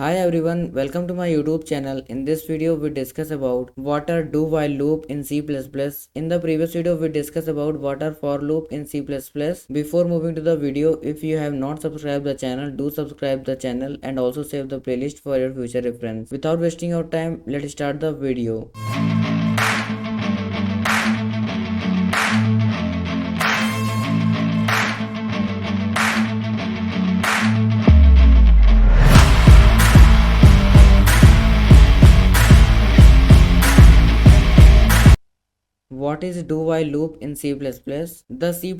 Hi everyone, welcome to my YouTube channel. In this video we discuss about what are do while loop in C++. In the previous video we discussed about what are for loop in C++. Before moving to the video, if you have not subscribed the channel, do subscribe the channel and also save the playlist for your future reference. Without wasting your time, let's start the video. What is do while loop in C++? The C++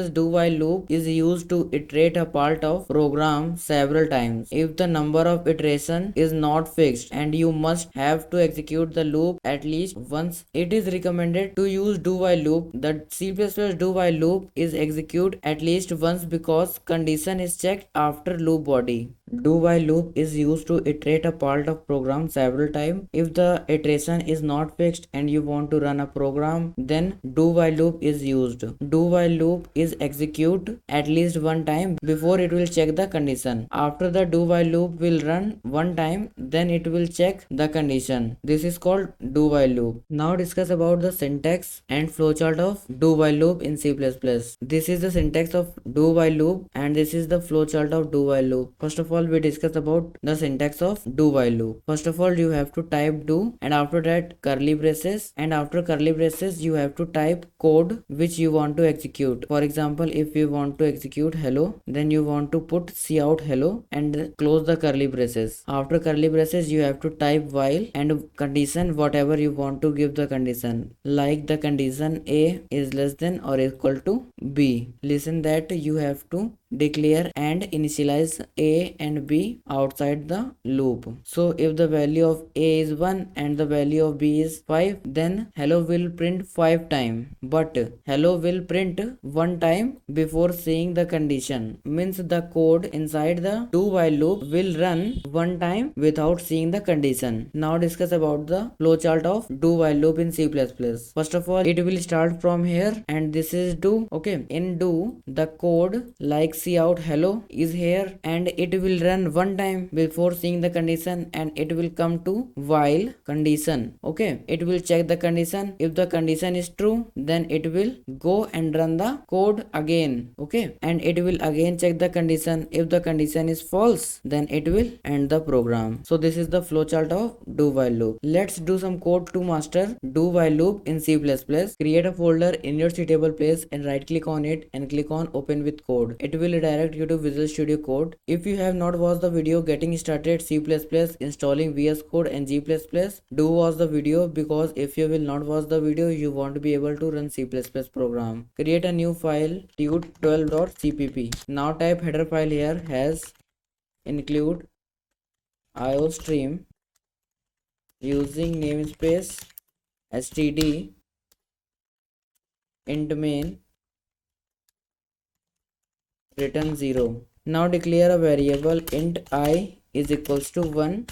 do while loop is used to iterate a part of program several times. If the number of iteration is not fixed and you must have to execute the loop at least once, it is recommended to use do while loop. The C++ do while loop is executed at least once because condition is checked after loop body. Do while loop is used to iterate a part of program several times. If the iteration is not fixed and you want to run a program, then do while loop is used. Do while loop is executed at least one time before it will check the condition. After the do while loop will run one time, then it will check the condition. This is called do while loop. Now discuss about the syntax and flowchart of do while loop in C++. This is the syntax of do while loop and this is the flowchart of do while loop. First of all, we discuss about the syntax of do while loop. First of all, you have to type do and after that curly braces, and after curly braces you have to type code which you want to execute. For example, if you want to execute hello, then you want to put cout hello and close the curly braces. After curly braces you have to type while and condition whatever you want to give the condition, like the condition a is less than or equal to b. Listen that you have to declare and initialize a and b outside the loop. So if the value of a is 1 and the value of b is 5, then hello will print 5 times, but hello will print 1 time before seeing the condition. Means the code inside the do while loop will run 1 time without seeing the condition. Now discuss about the flowchart of do while loop in C++. First of all, it will start from here and this is do. Okay, in do the code like cout hello is here and it will run one time before seeing the condition and it will come to while condition. Okay, it will check the condition. If the condition is true, then it will go and run the code again. Okay, and it will again check the condition. If the condition is false, then it will end the program. So this is the flowchart of do while loop. Let's do some code to master do while loop in C++. Create a folder in your suitable place and right click on it and click on open with code. It will redirect you to Visual Studio Code. If you have not watched the video getting started C++, installing VS Code and G++, do watch the video because if you will not watch the video, you won't be able to run C++ program. Create a new file tut12.cpp. Now type header file here has include iostream using namespace std int main return 0. Now declare a variable int I is equals to 1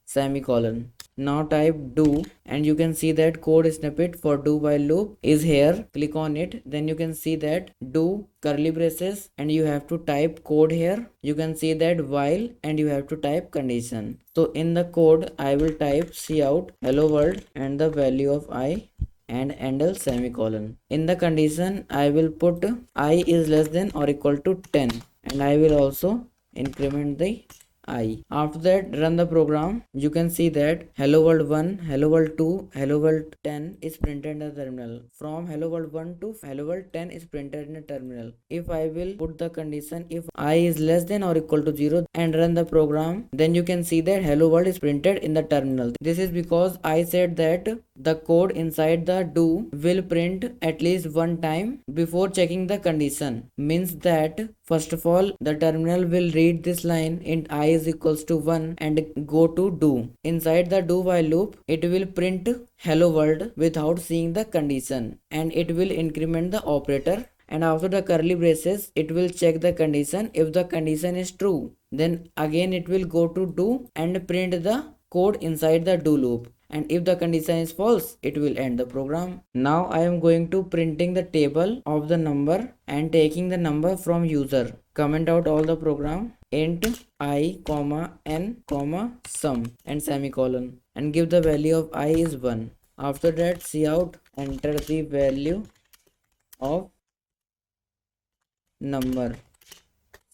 semicolon. Now type do and you can see that code snippet for do while loop is here. Click on it, then you can see that do curly braces and you have to type code here. You can see that while and you have to type condition. So in the code I will type cout hello world and the value of I and endl semicolon. In the condition I will put I is less than or equal to 10 and I will also increment the I. After that run the program. You can see that hello world 1, hello world 2, hello world 10 is printed in the terminal. From hello world 1 to hello world 10 is printed in the terminal. If I will put the condition if I is less than or equal to 0 and run the program, then you can see that hello world is printed in the terminal. This is because I said that the code inside the do will print at least one time before checking the condition. Means that first of all the terminal will read this line int I is equals to 1 and go to do. Inside the do while loop it will print hello world without seeing the condition and it will increment the operator, and after the curly braces it will check the condition. If the condition is true, then again it will go to do and print the code inside the do loop, and if the condition is false it will end the program. Now I am going to printing the table of the number and taking the number from user. comment out all the program int I comma n comma sum and semicolon and give the value of I is 1. After that, cout enter the value of number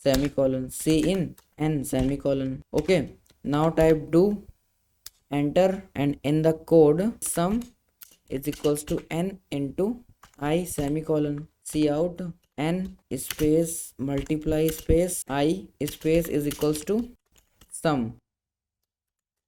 semicolon cin n semicolon. Okay, now type do enter and in the code sum is equals to n into I semicolon cout n space multiply space I space is equals to sum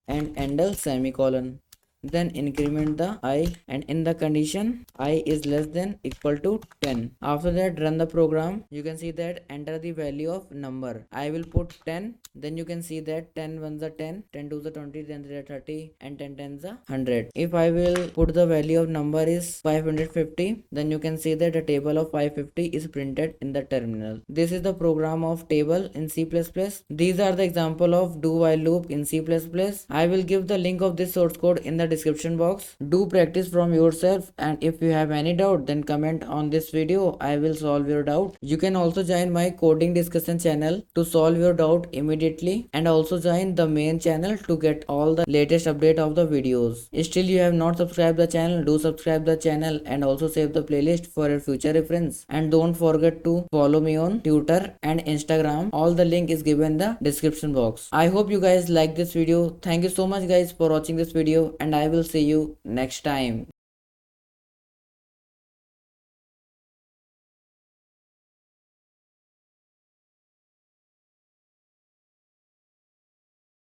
and endle semicolon, then increment the I and in the condition I is less than equal to 10. After that, run the program. You can see that enter the value of number. I will put 10, then you can see that 10 ones are 10, 10 2s are 20, 10 3s are 30 and 10 10s are 100. If I will put the value of number is 550, then you can see that a table of 550 is printed in the terminal. This is the program of table in C++. These are the example of do while loop in C++. I will give the link of this source code in the description box. Do practice from yourself, and if you have any doubt, then comment on this video. I will solve your doubt. You can also join my coding discussion channel to solve your doubt immediately, and also join the main channel to get all the latest update of the videos. Still you have not subscribed the channel, do subscribe the channel and also save the playlist for your future reference. And don't forget to follow me on Twitter and Instagram. All the link is given in the description box. I hope you guys like this video. Thank you so much guys for watching this video, and I will see you next time.